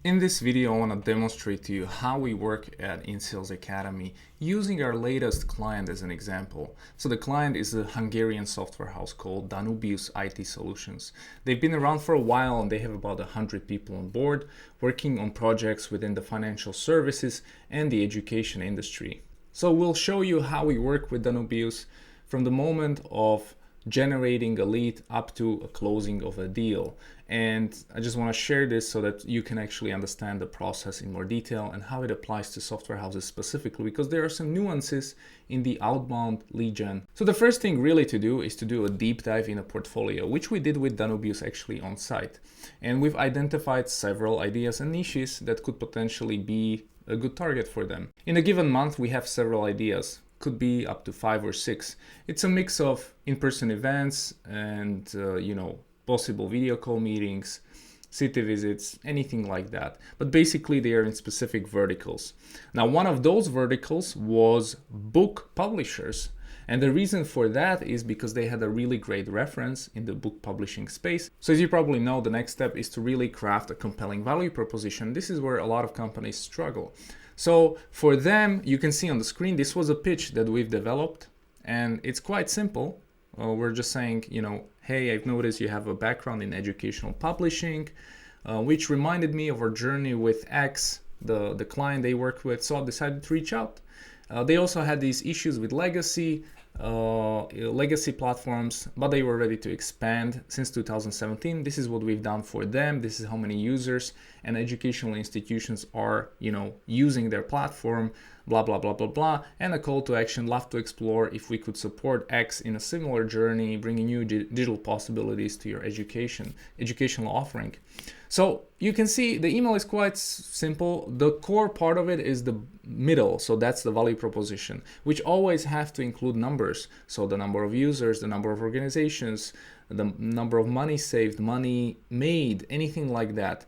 In this video, I want to demonstrate to you how we work at InSales Academy using our latest client as an example. So the client is a Hungarian software house called Danubius IT Solutions. They've been around for a while and they have about 100 people on board working on projects within the financial services and the education industry. So we'll show you how we work with Danubius from the moment of generating a lead up to a closing of a deal. And I just want to share this so that you can actually understand the process in more detail and how it applies to software houses specifically, because there are some nuances in the outbound lead gen. So the first thing really to do is to do a deep dive in a portfolio, which we did with Danubius actually on site. And we've identified several ideas and niches that could potentially be a good target for them. In a given month, we have several ideas. Could be up to 5 or 6. It's a mix of in-person events and possible video call meetings, city visits, anything like that. But basically they are in specific verticals. Now, one of those verticals was book publishers. And the reason for that is because they had a really great reference in the book publishing space. So as you probably know, the next step is to really craft a compelling value proposition. This is where a lot of companies struggle. So for them, you can see on the screen, this was a pitch that we've developed, and it's quite simple. We're just saying, hey, I've noticed you have a background in educational publishing, which reminded me of our journey with X, the client they worked with, so I decided to reach out. They also had these issues with legacy platforms, but they were ready to expand since 2017. This is what we've done for them. This is how many users and educational institutions are, using their platform, blah, blah, blah, blah, blah. And a call to action, love to explore if we could support X in a similar journey, bringing new digital possibilities to your educational offering. So you can see the email is quite simple. The core part of it is the middle. So that's the value proposition, which always have to include numbers. So the number of users, the number of organizations, the number of money saved, money made, anything like that.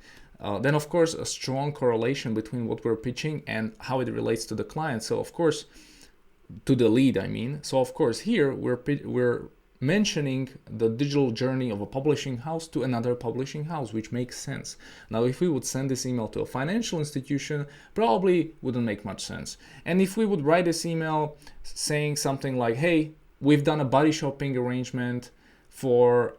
Then of course, a strong correlation between what we're pitching and how it relates to the client. So of course, to the lead, I mean. So of course, here we're mentioning the digital journey of a publishing house to another publishing house, which makes sense. Now, if we would send this email to a financial institution, probably wouldn't make much sense. And if we would write this email saying something like, hey, we've done a body shopping arrangement for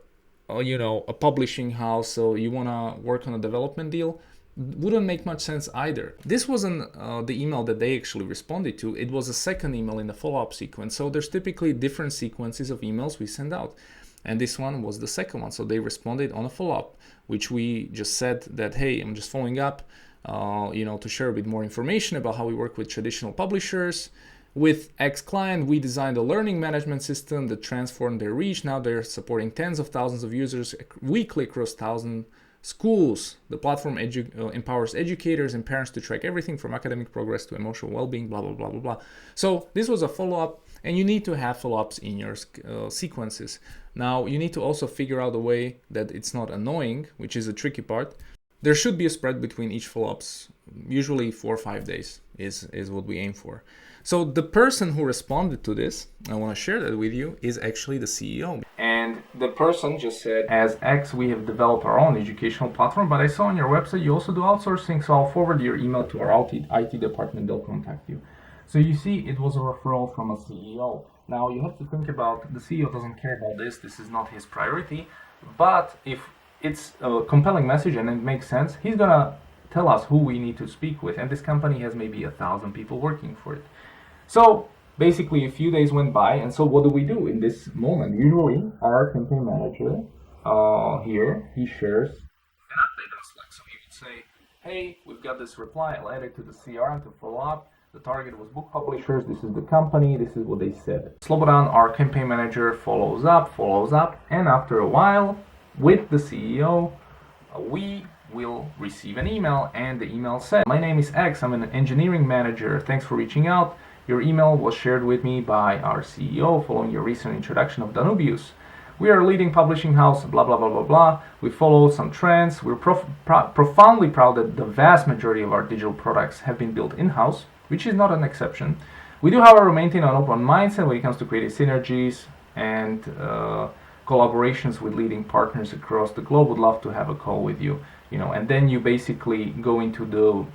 a publishing house, so you want to work on a development deal, wouldn't make much sense either. This wasn't the email that they actually responded to. It was a second email in the follow-up sequence. So there's typically different sequences of emails we send out. And this one was the second one. So they responded on a follow-up, which we just said that, hey, I'm just following up, to share a bit more information about how we work with traditional publishers. With X client, we designed a learning management system that transformed their reach. Now they're supporting tens of thousands of users weekly across 1,000 schools. The platform empowers educators and parents to track everything from academic progress to emotional well-being, blah, blah, blah, blah, blah. So this was a follow-up, and you need to have follow-ups in your sequences. Now, you need to also figure out a way that it's not annoying, which is a tricky part. There should be a spread between each follow-ups. Usually 4 or 5 days is what we aim for. So the person who responded to this, I want to share that with you, is actually the CEO. And the person just said, as X, we have developed our own educational platform, but I saw on your website you also do outsourcing, so I'll forward your email to our IT department, they'll contact you. So you see, it was a referral from a CEO. Now you have to think about, the CEO doesn't care about this is not his priority, but if it's a compelling message and it makes sense, he's gonna tell us who we need to speak with, and this company has maybe 1,000 people working for it. So basically a few days went by, and so what do we do in this moment? Usually our campaign manager here, he shares an update on Slack. So he would say, hey, we've got this reply, I'll add it to the CRM to follow up. The target was book publishers, this is the company, this is what they said. Slobodan, our campaign manager, follows up, and after a while, with the CEO, we will receive an email, and the email said, my name is X, I'm an engineering manager, thanks for reaching out. Your email was shared with me by our CEO following your recent introduction of Danubius. We are a leading publishing house, blah, blah, blah, blah, blah. We follow some trends. We're profoundly proud that the vast majority of our digital products have been built in-house, which is not an exception. We do, however, maintain an open mindset when it comes to creating synergies and collaborations with leading partners across the globe. Would love to have a call with you. and then you basically go into the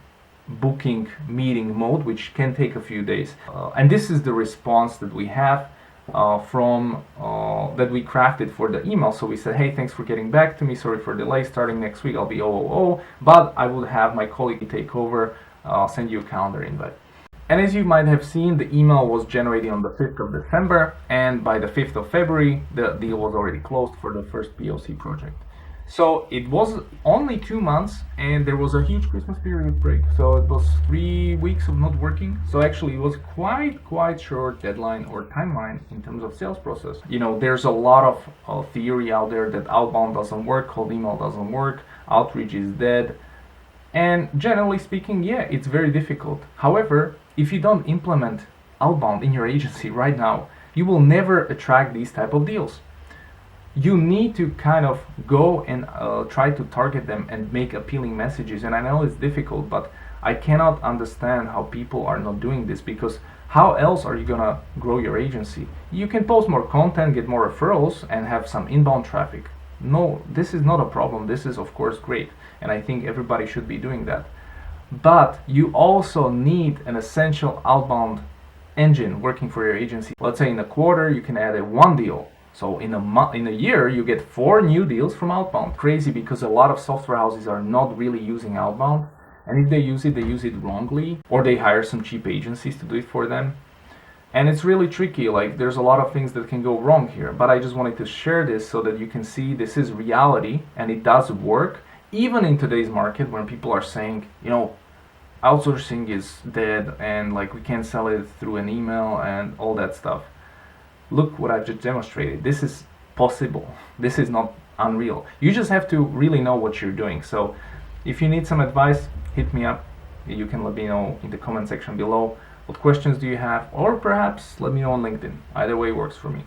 booking meeting mode, which can take a few days. And this is the response that we have from that we crafted for the email. So we said, hey, thanks for getting back to me. Sorry for delay. Starting next week, I'll be OOO, but I will have my colleague take over. I'll send you a calendar invite. And as you might have seen, the email was generated on the 5th of December, and by the 5th of February, the deal was already closed for the first POC project. So it was only 2 months, and there was a huge Christmas period break. So it was 3 weeks of not working. So actually, it was quite short deadline or timeline in terms of sales process. There's a lot of theory out there that outbound doesn't work, cold email doesn't work, outreach is dead. And generally speaking, yeah, it's very difficult. However, if you don't implement outbound in your agency right now, you will never attract these type of deals. You need to kind of go and try to target them and make appealing messages. And I know it's difficult, but I cannot understand how people are not doing this, because how else are you gonna grow your agency? You can post more content, get more referrals, and have some inbound traffic. No, this is not a problem. This is of course great, and I think everybody should be doing that. But you also need an essential outbound engine working for your agency. Let's say in a quarter you can add one deal. So in a year you get 4 new deals from outbound. Crazy, because a lot of software houses are not really using outbound, and if they use it wrongly, or they hire some cheap agencies to do it for them. And it's really tricky. Like, there's a lot of things that can go wrong here, but I just wanted to share this so that you can see this is reality and it does work, even in today's market when people are saying, outsourcing is dead and like we can't sell it through an email and all that stuff. Look what I've just demonstrated. This is possible. This is not unreal. You just have to really know what you're doing. So if you need some advice, hit me up. You can let me know in the comment section below. What questions do you have? Or perhaps let me know on LinkedIn. Either way works for me.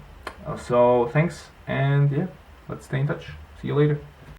So thanks, and yeah, let's stay in touch. See you later.